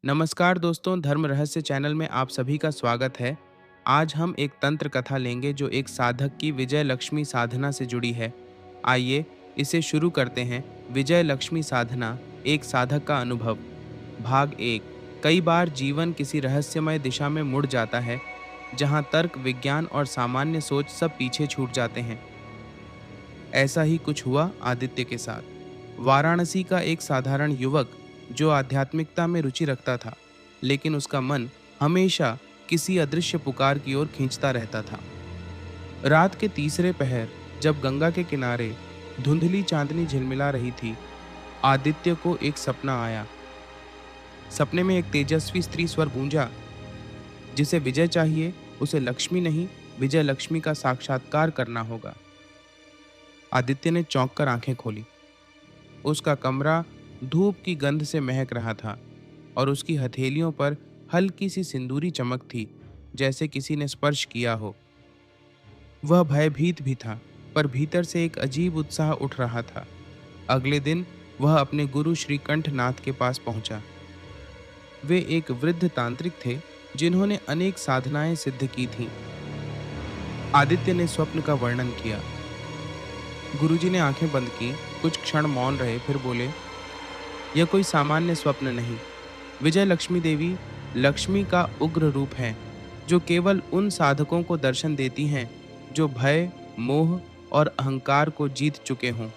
नमस्कार दोस्तों, धर्म रहस्य चैनल में आप सभी का स्वागत है। आज हम एक तंत्र कथा लेंगे जो एक साधक की विजय लक्ष्मी साधना से जुड़ी है। आइए इसे शुरू करते हैं। विजय लक्ष्मी साधना, एक साधक का अनुभव। भाग एक। कई बार जीवन किसी रहस्यमय दिशा में मुड़ जाता है, जहां तर्क, विज्ञान और सामान्य सोच सब पीछे छूट जाते हैं। ऐसा ही कुछ हुआ आदित्य के साथ। वाराणसी का एक साधारण युवक जो आध्यात्मिकता में रुचि रखता था, लेकिन उसका मन हमेशा किसी अदृश्य पुकार की ओर खींचता रहता था। रात के तीसरे पहर, जब गंगा के किनारे धुंधली चांदनी झिलमिला रही थी, आदित्य को एक सपना आया। सपने में एक तेजस्वी स्त्री स्वर गूंजा, जिसे विजय चाहिए उसे लक्ष्मी नहीं, विजय लक्ष्मी का साक्षात्कार करना होगा। आदित्य ने चौंक कर आंखें खोली। उसका कमरा धूप की गंध से महक रहा था और उसकी हथेलियों पर हल्की सी सिंदूरी चमक थी, जैसे किसी ने स्पर्श किया हो। वह भयभीत भी था, पर भीतर से एक अजीब उत्साह उठ रहा था। अगले दिन वह अपने गुरु श्री कंठनाथ के पास पहुंचा। वे एक वृद्ध तांत्रिक थे, जिन्होंने अनेक साधनाएं सिद्ध की थीं। आदित्य ने स्वप्न का वर्णन किया। गुरुजी ने आंखें बंद की, कुछ क्षण मौन रहे, फिर बोले, यह कोई सामान्य स्वप्न नहीं। विजय लक्ष्मी देवी लक्ष्मी का उग्र रूप है, जो केवल उन साधकों को दर्शन देती हैं जो भय, मोह और अहंकार को जीत चुके हों।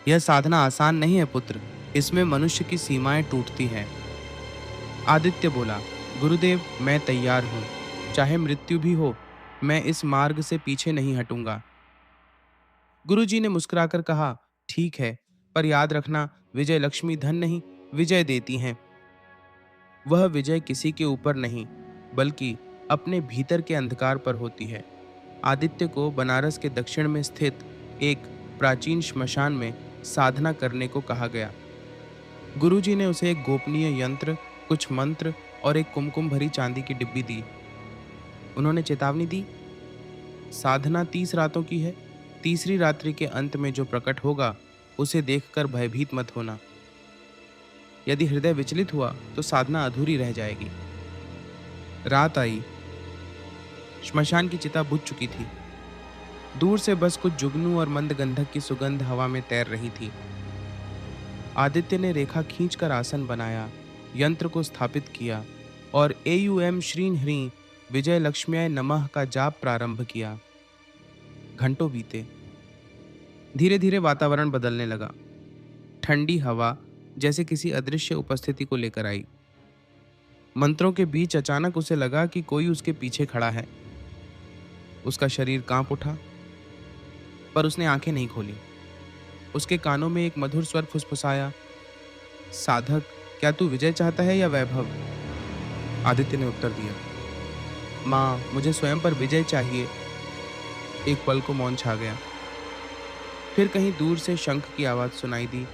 यह साधना आसान नहीं है पुत्र, इसमें मनुष्य की सीमाएं टूटती हैं। आदित्य बोला, गुरुदेव, मैं तैयार हूँ। चाहे मृत्यु भी हो, मैं इस मार्ग से पीछे नहीं हटूंगा। गुरुजी ने मुस्कुराकर कहा, ठीक है, पर याद रखना, विजय लक्ष्मी धन नहीं, विजय देती हैं। वह विजय किसी के ऊपर नहीं, बल्कि अपने भीतर के अंधकार पर होती है। आदित्य को बनारस के दक्षिण में स्थित एक प्राचीन श्मशान में साधना करने को कहा गया। गुरुजी ने उसे एक गोपनीय यंत्र, कुछ मंत्र और एक कुमकुम भरी चांदी की डिब्बी दी। उन्होंने चेतावनी दी, साधना 30 रातों की है। तीसरी रात्रि के अंत में जो प्रकट होगा, उसे देखकर भयभीत मत होना। यदि हृदय विचलित हुआ तो साधना अधूरी रह जाएगी। रात आई। श्मशान की चिता बुझ चुकी थी। दूर से बस कुछ जुगनू और मंद गंधक की सुगंध हवा में तैर रही थी। आदित्य ने रेखा खींचकर आसन बनाया, यंत्र को स्थापित किया और एयूएम श्रीं ह्रीं विजय लक्ष्म्याय नमः का जाप प्रारंभ किया। घंटों बीते। धीरे धीरे वातावरण बदलने लगा। ठंडी हवा जैसे किसी अदृश्य उपस्थिति को लेकर आई। मंत्रों के बीच अचानक उसे लगा कि कोई उसके पीछे खड़ा है। उसका शरीर कांप उठा, पर उसने आंखें नहीं खोली। उसके कानों में एक मधुर स्वर फुसफुसाया, साधक, क्या तू विजय चाहता है या वैभव? आदित्य ने उत्तर दिया, माँ, मुझे स्वयं पर विजय चाहिए। एक पल को मौन छा गया। फिर कहीं दूर से शंख की आवाज सुनाई दी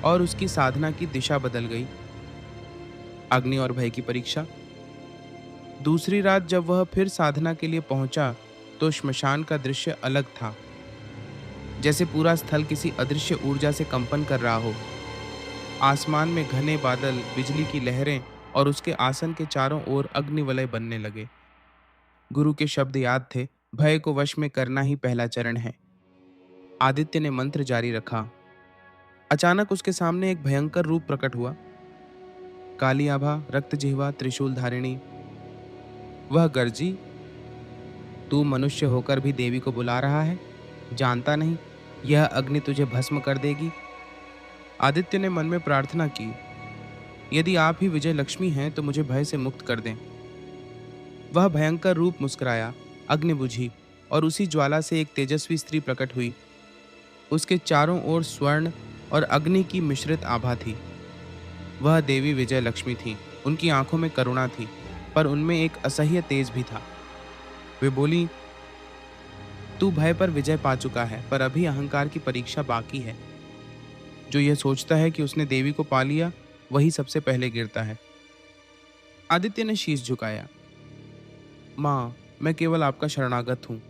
और उसकी साधना की दिशा बदल गई। अग्नि और भय की परीक्षा। दूसरी रात जब वह फिर साधना के लिए पहुंचा, तो श्मशान का दृश्य अलग था, जैसे पूरा स्थल किसी अदृश्य ऊर्जा से कंपन कर रहा हो। आसमान में घने बादल, बिजली की लहरें और उसके आसन के चारों ओर अग्निवलय बनने लगे। गुरु के शब्द याद थे, भय को वश में करना ही पहला चरण है। आदित्य ने मंत्र जारी रखा। अचानक उसके सामने एक भयंकर रूप प्रकट हुआ। काली आभा, रक्त जिह्वा, त्रिशूल धारिणी। वह गर्जी, तू मनुष्य होकर भी देवी को बुला रहा है? जानता नहीं, यह अग्नि तुझे भस्म कर देगी। आदित्य ने मन में प्रार्थना की, यदि आप ही विजय लक्ष्मी हैं तो मुझे भय से मुक्त कर दें। वह भयंकर रूप मुस्कुराया, अग्नि बुझी और उसी ज्वाला से एक तेजस्वी स्त्री प्रकट हुई। उसके चारों ओर स्वर्ण और अग्नि की मिश्रित आभा थी। वह देवी विजय लक्ष्मी थी। उनकी आंखों में करुणा थी, पर उनमें एक असह्य तेज भी था। वे बोली, तू भय पर विजय पा चुका है, पर अभी अहंकार की परीक्षा बाकी है। जो यह सोचता है कि उसने देवी को पा लिया, वही सबसे पहले गिरता है। आदित्य ने शीश झुकाया। माँ, मैं केवल आपका शरणागत हूँ।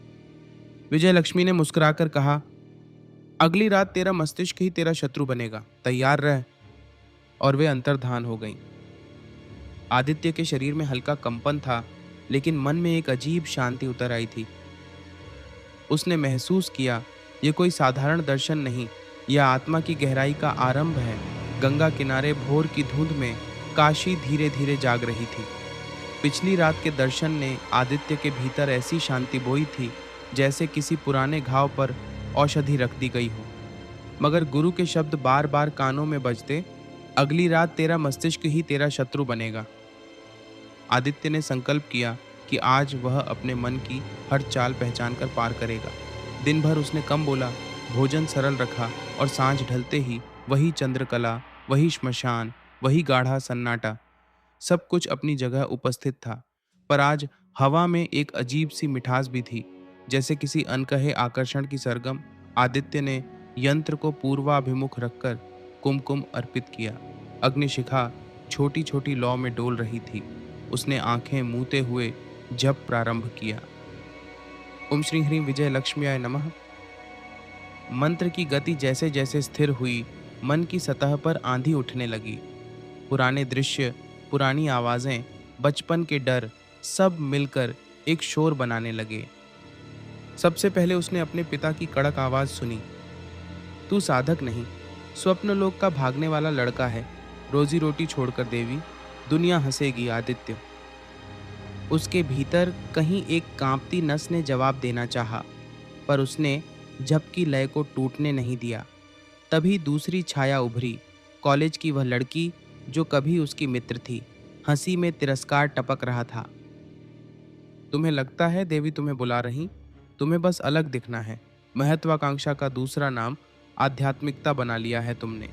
विजय लक्ष्मी ने मुस्कुराकर कहा, अगली रात तेरा मस्तिष्क ही तेरा शत्रु बनेगा, तैयार रह। और वे अंतर्धान हो गईं। आदित्य के शरीर में हल्का कंपन था, लेकिन मन में एक अजीब शांति उतर आई थी। उसने महसूस किया, ये कोई साधारण दर्शन नहीं, यह आत्मा की गहराई का आरंभ है। गंगा किनारे भोर की धुंध में काशी धीरे धीरे जाग रही थी। पिछली रात के दर्शन ने आदित्य के भीतर ऐसी शांति बोई थी, जैसे किसी पुराने घाव पर औषधि रख दी गई हो। मगर गुरु के शब्द बार बार कानों में बजते, अगली रात तेरा मस्तिष्क ही तेरा शत्रु बनेगा। आदित्य ने संकल्प किया कि आज वह अपने मन की हर चाल पहचान कर पार करेगा। दिन भर उसने कम बोला, भोजन सरल रखा और सांझ ढलते ही वही चंद्रकला, वही श्मशान, वही गाढ़ा सन्नाटा, सब कुछ अपनी जगह उपस्थित था। पर आज हवा में एक अजीब सी मिठास भी थी, जैसे किसी अनकहे आकर्षण की सरगम। आदित्य ने यंत्र को पूर्वाभिमुख रखकर कुमकुम अर्पित किया। अग्निशिखा छोटी छोटी लौ में डोल रही थी। उसने आंखें मूते हुए जप प्रारंभ किया। ओम श्री ह्रीं विजय लक्ष्म्याय नमः। मंत्र की गति जैसे जैसे स्थिर हुई, मन की सतह पर आंधी उठने लगी। पुराने दृश्य, पुरानी आवाजें, बचपन के डर, सब मिलकर एक शोर बनाने लगे। सबसे पहले उसने अपने पिता की कड़क आवाज सुनी। तू साधक नहीं, स्वप्न लोक का भागने वाला लड़का है। रोजी रोटी छोड़कर देवी, दुनिया हंसेगी आदित्य। उसके भीतर कहीं एक कांपती नस ने जवाब देना चाहा, पर उसने झपकी लय को टूटने नहीं दिया। तभी दूसरी छाया उभरी, कॉलेज की वह लड़की जो कभी उसकी मित्र थी। हंसी में तिरस्कार टपक रहा था। तुम्हें लगता है देवी तुम्हें बुला रही? तुम्हें बस अलग दिखना है। महत्वाकांक्षा का दूसरा नाम आध्यात्मिकता बना लिया है तुमने।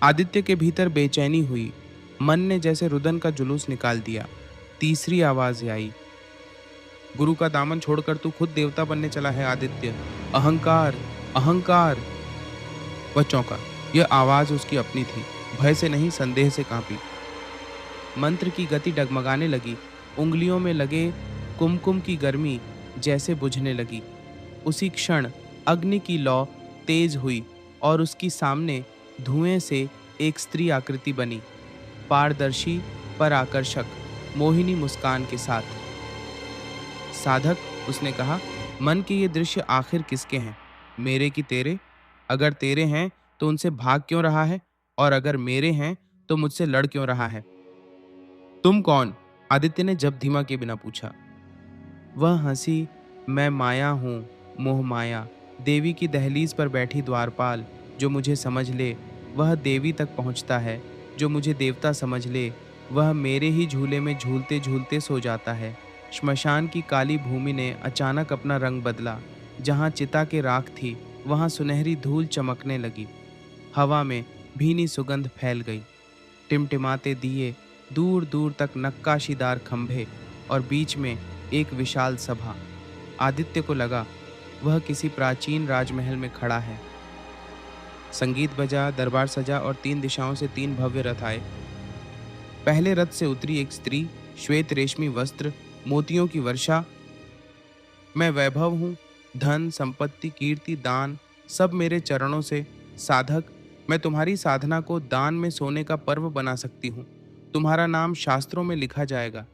आदित्य के भीतर बेचैनी हुई। मन ने जैसे रुदन का जुलूस निकाल दिया। तीसरी आवाज आई, गुरु का दामन छोड़कर तू खुद देवता बनने चला है आदित्य। अहंकार, अहंकार। वह चौंका। यह आवाज उसकी अपनी थी, भय से नहीं संदेह से कांपी। मंत्र की गति डगमगाने लगी। उंगलियों में लगे कुमकुम की गर्मी जैसे बुझने लगी। उसी क्षण अग्नि की लौ तेज हुई और उसकी सामने धुएं से एक स्त्री आकृति बनी, पारदर्शी पर आकर्षक, मोहिनी मुस्कान के साथ। साधक, उसने कहा, मन के ये दृश्य आखिर किसके हैं? मेरे कि तेरे? अगर तेरे हैं तो उनसे भाग क्यों रहा है, और अगर मेरे हैं तो मुझसे लड़ क्यों रहा है? तुम कौन? आदित्य ने जब धीमा के बिना पूछा। वह हंसी, मैं माया हूं, मोह माया, देवी की दहलीज पर बैठी द्वारपाल। जो मुझे समझ ले वह देवी तक पहुंचता है, जो मुझे देवता समझ ले वह मेरे ही झूले में झूलते झूलते सो जाता है। श्मशान की काली भूमि ने अचानक अपना रंग बदला। जहां चिता के राख थी, वहां सुनहरी धूल चमकने लगी। हवा में भीनी सुगंध फैल गई। टिमटिमाते दिए, दूर दूर तक नक्काशीदार खंभे और बीच में एक विशाल सभा। आदित्य को लगा वह किसी प्राचीन राजमहल में खड़ा है। संगीत बजा, दरबार सजा और 3 दिशाओं से 3 भव्य रथ आए। पहले रथ से उतरी एक स्त्री, श्वेत रेशमी वस्त्र, मोतियों की वर्षा। मैं वैभव हूँ, धन संपत्ति कीर्ति दान सब मेरे चरणों से। साधक, मैं तुम्हारी साधना को दान में सोने का पर्व बना सकती हूँ। तुम्हारा नाम शास्त्रों में लिखा जाएगा।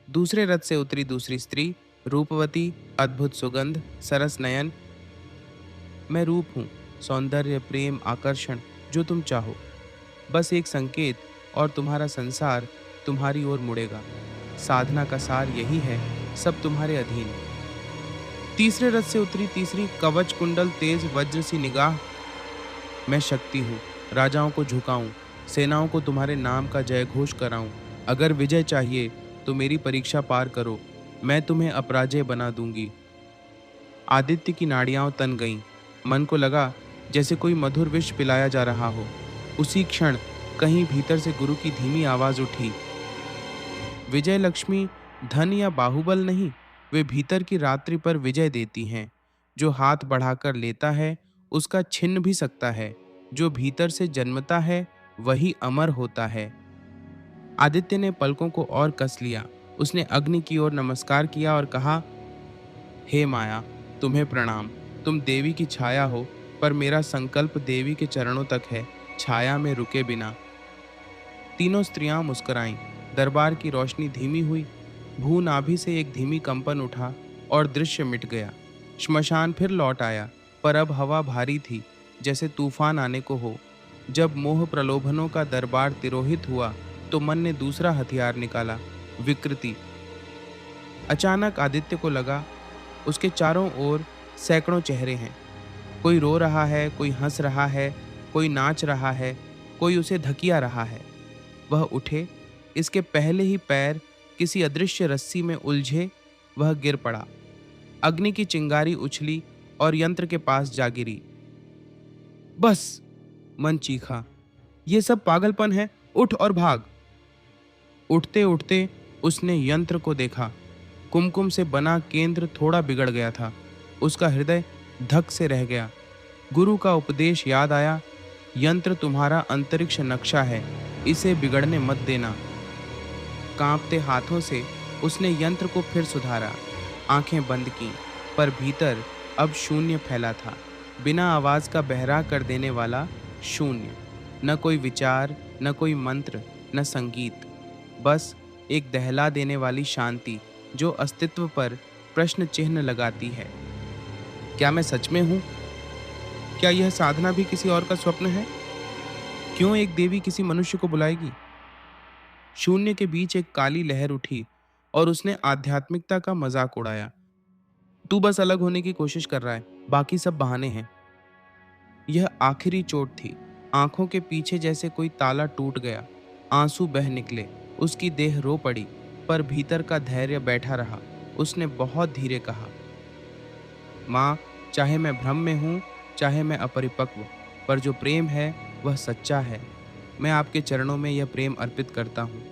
दूसरे रथ से उतरी दूसरी स्त्री, रूपवती, अद्भुत सुगंध, सरस नयन। मैं रूप हूँ, सौंदर्य, प्रेम, आकर्षण, जो तुम चाहो। बस एक संकेत और तुम्हारा संसार तुम्हारी ओर मुड़ेगा। साधना का सार यही है, सब तुम्हारे अधीन। तीसरे रथ से उतरी तीसरी, कवच कुंडल, तेज वज्र सी निगाह। मैं शक्ति हूँ, राजाओं को झुकाऊं, सेनाओं को तुम्हारे नाम का जयघोष कराऊं। अगर विजय चाहिए तो मेरी परीक्षा पार करो, मैं तुम्हें अपराजय बना दूंगी। आदित्य की नाड़ियां तन गईं। मन को लगा जैसे कोई मधुर विष पिलाया जा रहा हो। उसी क्षण कहीं भीतर से गुरु की धीमी आवाज उठी, विजय लक्ष्मी धन या बाहुबल नहीं, वे भीतर की रात्रि पर विजय देती हैं। जो हाथ बढ़ाकर लेता है उसका छिन्न भी सकता है, जो भीतर से जन्मता है वही अमर होता है। आदित्य ने पलकों को और कस लिया। उसने अग्नि की ओर नमस्कार किया और कहा, हे माया, तुम्हें प्रणाम। तुम देवी की छाया हो, पर मेरा संकल्प देवी के चरणों तक है, छाया में रुके बिना। तीनों स्त्रियां मुस्कुराईं। दरबार की रोशनी धीमी हुई, भू नाभि से एक धीमी कंपन उठा और दृश्य मिट गया। श्मशान फिर लौट आया, पर अब हवा भारी थी, जैसे तूफान आने को हो। जब मोह प्रलोभनों का दरबार तिरोहित हुआ, तो मन ने दूसरा हथियार निकाला, विकृति। अचानक आदित्य को लगा, उसके चारों ओर सैकड़ों चेहरे हैं। कोई रो रहा है, कोई हंस रहा है, कोई नाच रहा है, कोई उसे धकिया रहा है। वह उठे, इसके पहले ही पैर किसी अदृश्य रस्सी में उलझे, वह गिर पड़ा। अग्नि की चिंगारी उछली और यंत्र के पास जा गिरी। बस, मन चीखा, ये सब पागलपन है, उठ और भाग। उठते उठते उसने यंत्र को देखा। कुमकुम से बना केंद्र थोड़ा बिगड़ गया था। उसका हृदय धक से रह गया। गुरु का उपदेश याद आया, यंत्र तुम्हारा अंतरिक्ष नक्शा है, इसे बिगड़ने मत देना। कांपते हाथों से उसने यंत्र को फिर सुधारा, आंखें बंद की, पर भीतर अब शून्य फैला था, बिना आवाज का बहरा कर देने वाला शून्य। न कोई विचार, न कोई मंत्र, न संगीत, बस एक दहला देने वाली शांति जो अस्तित्व पर प्रश्न चिन्ह लगाती है। क्या मैं सच में हूं? क्या यह साधना भी किसी और का स्वप्न है? क्यों एक देवी किसी मनुष्य को बुलाएगी? शून्य के बीच एक काली लहर उठी और उसने आध्यात्मिकता का मजाक उड़ाया। तू बस अलग होने की कोशिश कर रहा है, बाकी सब बहाने हैं। यह आखिरी चोट थी। आंखों के पीछे जैसे कोई ताला टूट गया। आंसू बह निकले, उसकी देह रो पड़ी, पर भीतर का धैर्य बैठा रहा। उसने बहुत धीरे कहा, माँ, चाहे मैं भ्रम में हूँ, चाहे मैं अपरिपक्व, पर जो प्रेम है वह सच्चा है। मैं आपके चरणों में यह प्रेम अर्पित करता हूँ।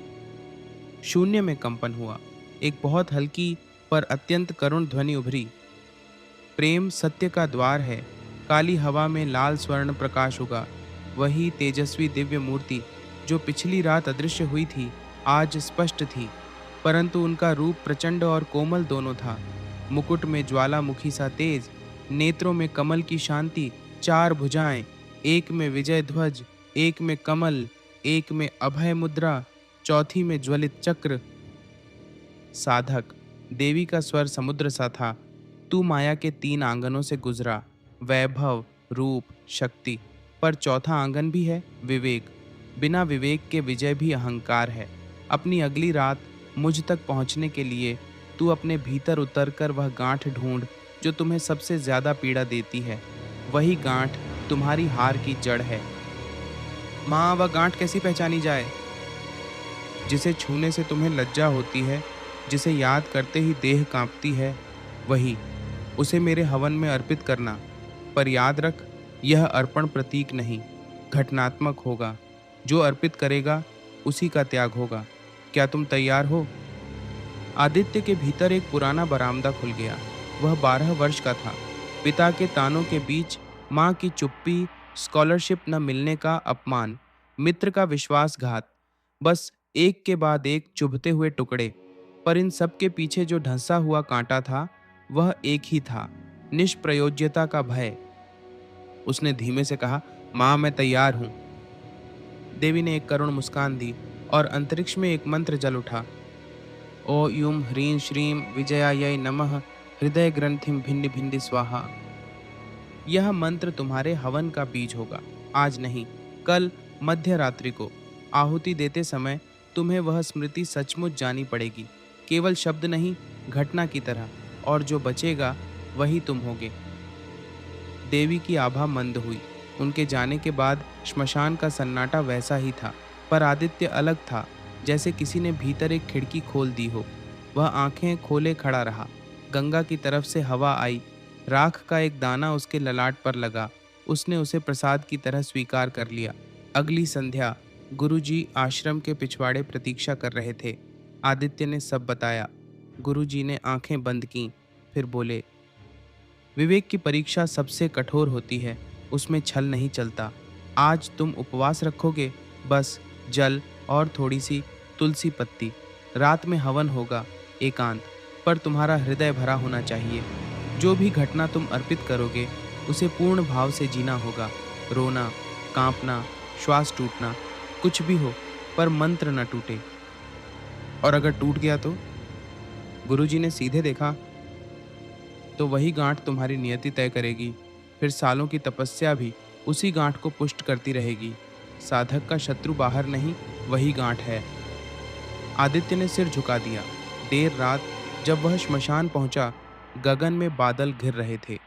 शून्य में कंपन हुआ। एक बहुत हल्की पर अत्यंत करुण ध्वनि उभरी, प्रेम सत्य का द्वार है। काली हवा में लाल स्वर्ण प्रकाश होगा। वही तेजस्वी दिव्य मूर्ति जो पिछली रात अदृश्य हुई थी, आज स्पष्ट थी, परंतु उनका रूप प्रचंड और कोमल दोनों था। मुकुट में ज्वालामुखी सा तेज, नेत्रों में कमल की शांति, चार भुजाएं, एक में विजय ध्वज, एक में कमल, एक में अभय मुद्रा, चौथी में ज्वलित चक्र। साधक, देवी का स्वर समुद्र सा था। तू माया के 3 आंगनों से गुजरा, वैभव, रूप, शक्ति, पर चौथा आंगन भी है, विवेक। बिना विवेक के विजय भी अहंकार है। अपनी अगली रात मुझ तक पहुंचने के लिए तू अपने भीतर उतरकर वह गांठ ढूंढ जो तुम्हें सबसे ज्यादा पीड़ा देती है। वही गांठ तुम्हारी हार की जड़ है। माँ, वह गांठ कैसी पहचानी जाए? जिसे छूने से तुम्हें लज्जा होती है, जिसे याद करते ही देह कांपती है, वही। उसे मेरे हवन में अर्पित करना, पर याद रख, यह अर्पण प्रतीक नहीं, घटनात्मक होगा। जो अर्पित करेगा उसी का त्याग होगा। क्या तुम तैयार हो? आदित्य के भीतर एक पुराना बरामदा खुल गया। वह 12 वर्ष का था। पिता के तानों के बीच माँ की चुप्पी, स्कॉलरशिप न मिलने का अपमान, मित्र का विश्वासघात, बस एक के बाद एक चुभते हुए टुकड़े। पर इन सब के पीछे जो ढंसा हुआ कांटा था, वह एक ही था, निष्प्रयोज्यता का भय। उसने धीमे से कहा, माँ, मैं तैयार हूं। देवी ने एक करुण मुस्कान दी और अंतरिक्ष में एक मंत्र जल उठा। ओ यूं ह्रीं श्रीं विजयायै नमः, हृदय ग्रंथिम भिन्न भिन्न स्वाहा। यह मंत्र तुम्हारे हवन का बीज होगा। आज नहीं, कल मध्य रात्रि को आहुति देते समय तुम्हें वह स्मृति सचमुच जानी पड़ेगी, केवल शब्द नहीं, घटना की तरह, और जो बचेगा वही तुम होगे। देवी की आभा मंद हुई। उनके जाने के बाद श्मशान का सन्नाटा वैसा ही था, पर आदित्य अलग था, जैसे किसी ने भीतर एक खिड़की खोल दी हो। वह आंखें खोले खड़ा रहा। गंगा की तरफ से हवा आई, राख का एक दाना उसके ललाट पर लगा। उसने उसे प्रसाद की तरह स्वीकार कर लिया। अगली संध्या गुरुजी आश्रम के पिछवाड़े प्रतीक्षा कर रहे थे। आदित्य ने सब बताया। गुरुजी ने आंखें बंद कीं, फिर बोले, विवेक की परीक्षा सबसे कठोर होती है, उसमें छल नहीं चलता। आज तुम उपवास रखोगे, बस जल और थोड़ी सी तुलसी पत्ती। रात में हवन होगा, एकांत, पर तुम्हारा हृदय भरा होना चाहिए। जो भी घटना तुम अर्पित करोगे, उसे पूर्ण भाव से जीना होगा। रोना, कांपना, श्वास टूटना, कुछ भी हो, पर मंत्र न टूटे। और अगर टूट गया तो? गुरुजी ने सीधे देखा। तो वही गांठ तुम्हारी नियति तय करेगी। फिर सालों की तपस्या भी उसी गांठ को पुष्ट करती रहेगी। साधक का शत्रु बाहर नहीं, वही गांठ है। आदित्य ने सिर झुका दिया। देर रात जब वह श्मशान पहुंचा, गगन में बादल घिर रहे थे।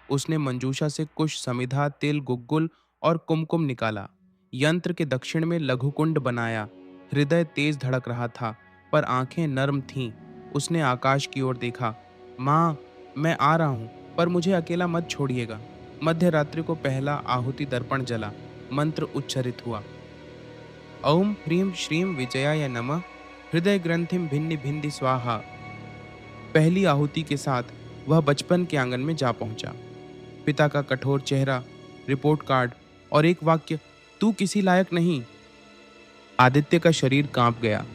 उसने मंजूषा से कुश, समिधा, तिल, गुग्गुल और कुमकुम निकाला। यंत्र के दक्षिण में लघुकुंड बनाया। हृदय तेज धड़क रहा था, पर आंखें नर्म थीं। उसने आकाश की ओर देखा। माँ, मैं आ रहा हूं, पर मुझे अकेला मत छोड़िएगा। मध्य रात्रि को पहला आहुति दर्पण जला। मंत्र उच्चरित हुआ। ओम ह्रीं श्रीं विजयाय नमः। हृदय ग्रंथिम भिन्नि भिन्नि स्वाहा। पहली आहुति के साथ वह बचपन के आंगन में जा पहुंचा। पिता का कठोर चेहरा, रिपोर्ट कार्ड और एक वाक्य, तू किसी लायक नहीं। आदित्य का शरीर कांप गया,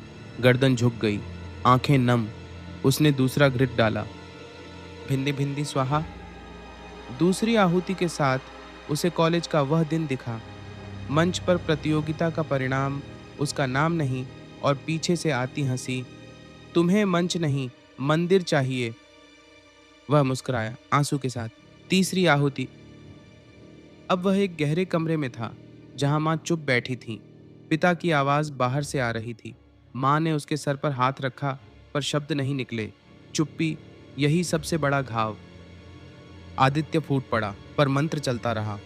गर्दन झुक गई, आंखें नम। उसने दूसरा घृत डाला। भिन्नि भिन्नि स्वाहा। दूसरी आहुति के साथ उसे कॉलेज का वह दिन दिखा। मंच पर प्रतियोगिता का परिणाम, उसका नाम नहीं और पीछे से आती हंसी। तुम्हें मंच नहीं, मंदिर चाहिए। वह मुस्कुराया आंसू के साथ। तीसरी आहुति। अब वह एक गहरे कमरे में था, जहां माँ चुप बैठी थी। पिता की आवाज बाहर से आ रही थी। माँ ने उसके सर पर हाथ रखा, पर शब्द नहीं निकले। चुप्पी, यही सबसे बड़ा घाव। आदित्य फूट पड़ा, पर मंत्र चलता रहा।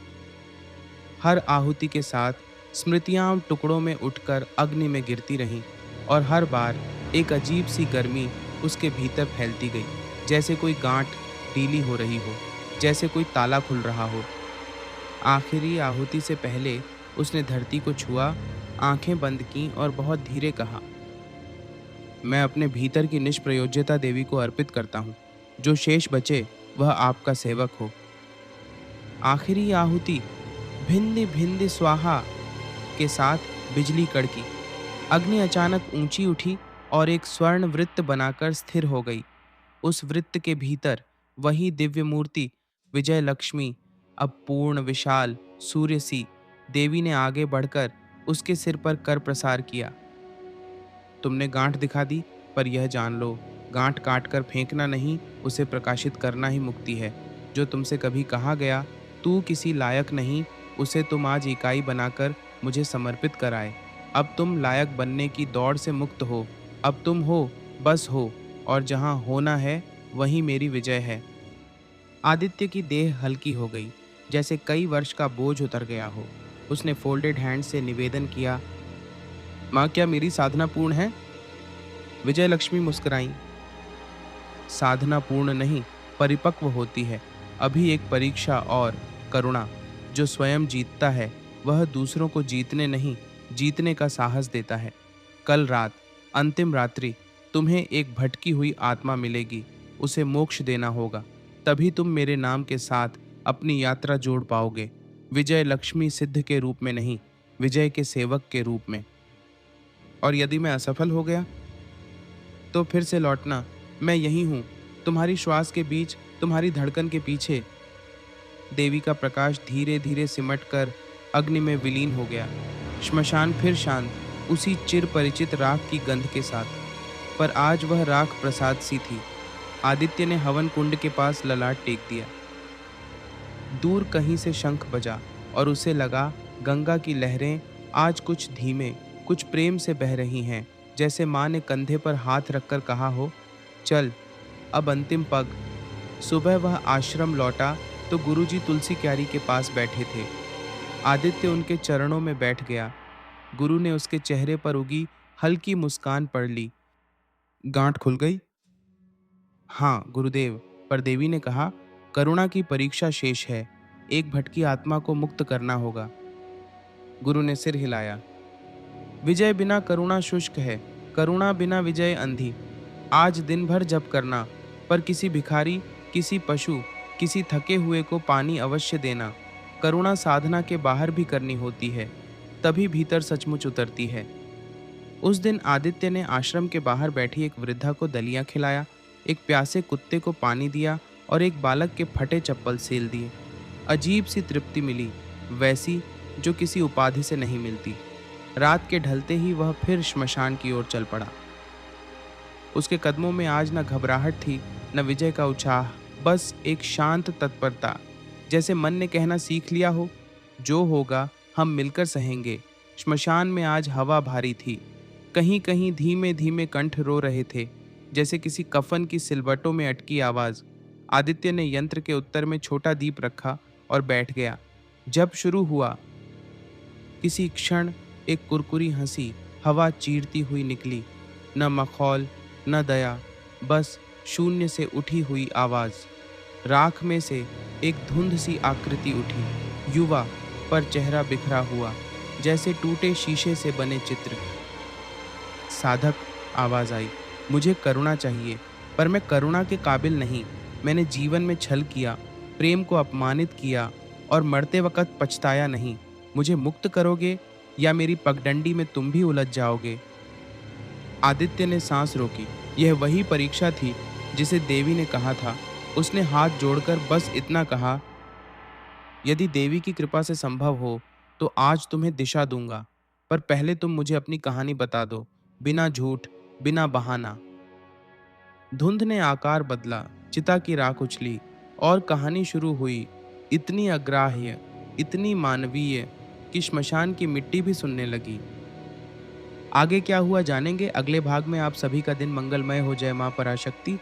हर आहुति के साथ स्मृतियां टुकड़ों में उठकर अग्नि में गिरती रहीं, और हर बार एक अजीब सी गर्मी उसके भीतर फैलती गई, जैसे कोई गांठ ढीली हो रही हो, जैसे कोई ताला खुल रहा हो। आखिरी आहुति से पहले उसने धरती को छुआ, आंखें बंद कीं और बहुत धीरे कहा, मैं अपने भीतर की निष्प्रयोज्यता देवी को अर्पित करता हूँ। जो शेष बचे वह आपका सेवक हो। आखिरी आहुति। भिन्नि भिन्नि स्वाहा के साथ बिजली कड़की। अग्नि अचानक ऊंची उठी और एक स्वर्ण वृत्त बनाकर स्थिर हो गई। उस वृत्त के भीतर वही दिव्य मूर्ति विजय लक्ष्मी, अब पूर्ण विशाल सूर्य सी। देवी ने आगे बढ़कर उसके सिर पर कर प्रसार किया। तुमने गांठ दिखा दी, पर यह जान लो, गांठ काट कर फेंकना नहीं, उसे प्रकाशित करना ही मुक्ति है। जो तुमसे कभी कहा गया तू किसी लायक नहीं, उसे तुम आज इकाई बनाकर मुझे समर्पित कराए। अब तुम लायक बनने की दौड़ से मुक्त हो। अब तुम हो, बस हो, और जहां होना है वहीं मेरी विजय है। आदित्य की देह हल्की हो गई, जैसे कई वर्ष का बोझ उतर गया हो। उसने फोल्डेड हैंड से निवेदन किया, माँ, क्या मेरी साधना पूर्ण है? विजय लक्ष्मी मुस्कुराई। साधना पूर्ण नहीं, परिपक्व होती है। अभी एक परीक्षा और, करुणा। जो स्वयं जीतता है वह दूसरों को जीतने नहीं, जीतने का साहस देता है। कल रात, अंतिम रात्रि, तुम्हें एक भटकी हुई आत्मा मिलेगी। उसे मोक्ष देना होगा, तभी तुम मेरे नाम के साथ अपनी यात्रा जोड़ पाओगे। विजय लक्ष्मी सिद्ध के रूप में नहीं, विजय के सेवक के रूप में। और यदि मैं असफल हो गया तो फिर से लौटना। मैं यही हूँ, तुम्हारी श्वास के बीच, तुम्हारी धड़कन के पीछे। देवी का प्रकाश धीरे धीरे सिमट कर अग्नि में विलीन हो गया। श्मशान फिर शांत, उसी चिर परिचित राख की गंध के साथ। पर आज वह राख प्रसाद सी थी। आदित्य ने हवन कुंड के पास ललाट टेक दिया। दूर कहीं से शंख बजा और उसे लगा गंगा की लहरें आज कुछ धीमे, कुछ प्रेम से बह रही हैं, जैसे माँ ने कंधे पर हाथ रखकर कहा हो, चल अब अंतिम पग। सुबह वह आश्रम लौटा तो गुरुजी तुलसी क्यारी के पास बैठे थे। आदित्य उनके चरणों में बैठ गया। गुरु ने उसके चेहरे पर उगी हल्की मुस्कान पढ़ ली। गांठ खुल गई? हाँ गुरुदेव, पर देवी ने कहा, करुणा की परीक्षा शेष है। एक भटकी आत्मा को मुक्त करना होगा। गुरु ने सिर हिलाया। विजय बिना करुणा शुष्क है, करुणा बिना विजय अंधी। आज दिन भर जप करना, पर किसी भिखारी, किसी पशु, किसी थके हुए को पानी अवश्य देना। करुणा साधना के बाहर भी करनी होती है, तभी भीतर सचमुच उतरती है। उस दिन आदित्य ने आश्रम के बाहर बैठी एक वृद्धा को दलिया खिलाया, एक प्यासे कुत्ते को पानी दिया और एक बालक के फटे चप्पल सेल दिए। अजीब सी तृप्ति मिली, वैसी जो किसी उपाधि से नहीं मिलती। रात के ढलते ही वह फिर श्मशान की ओर चल पड़ा। उसके कदमों में आज न घबराहट थी, न विजय का उत्साह, बस एक शांत तत्परता, जैसे मन ने कहना सीख लिया हो, जो होगा हम मिलकर सहेंगे। श्मशान में आज हवा भारी थी। कहीं कहीं धीमे धीमे कंठ रो रहे थे, जैसे किसी कफन की सिलवटों में अटकी आवाज। आदित्य ने यंत्र के उत्तर में छोटा दीप रखा और बैठ गया। जब शुरू हुआ, किसी क्षण एक कुरकुरी हंसी हवा चीरती हुई निकली। न मखौल, न दया, बस शून्य से उठी हुई आवाज। राख में से एक धुंध सी आकृति उठी, युवा, पर चेहरा बिखरा हुआ, जैसे टूटे शीशे से बने चित्र। साधक, आवाज आई, मुझे करुणा चाहिए, पर मैं करुणा के काबिल नहीं। मैंने जीवन में छल किया, प्रेम को अपमानित किया और मरते वक्त पछताया नहीं। मुझे मुक्त करोगे या मेरी पगडंडी में तुम भी उलझ जाओगे? आदित्य ने सांस रोकी। यह वही परीक्षा थी जिसे देवी ने कहा था। उसने हाथ जोड़कर बस इतना कहा, यदि देवी की कृपा से संभव हो तो आज तुम्हें दिशा दूंगा, पर पहले तुम मुझे अपनी कहानी बता दो, बिना झूठ, बिना बहाना। धुंध ने आकार बदला, चिता की राख उछली और कहानी शुरू हुई, इतनी अग्राह्य, इतनी मानवीय कि श्मशान की मिट्टी भी सुनने लगी। आगे क्या हुआ जानेंगे अगले भाग में। आप सभी का दिन मंगलमय हो। जय मां पराशक्ति।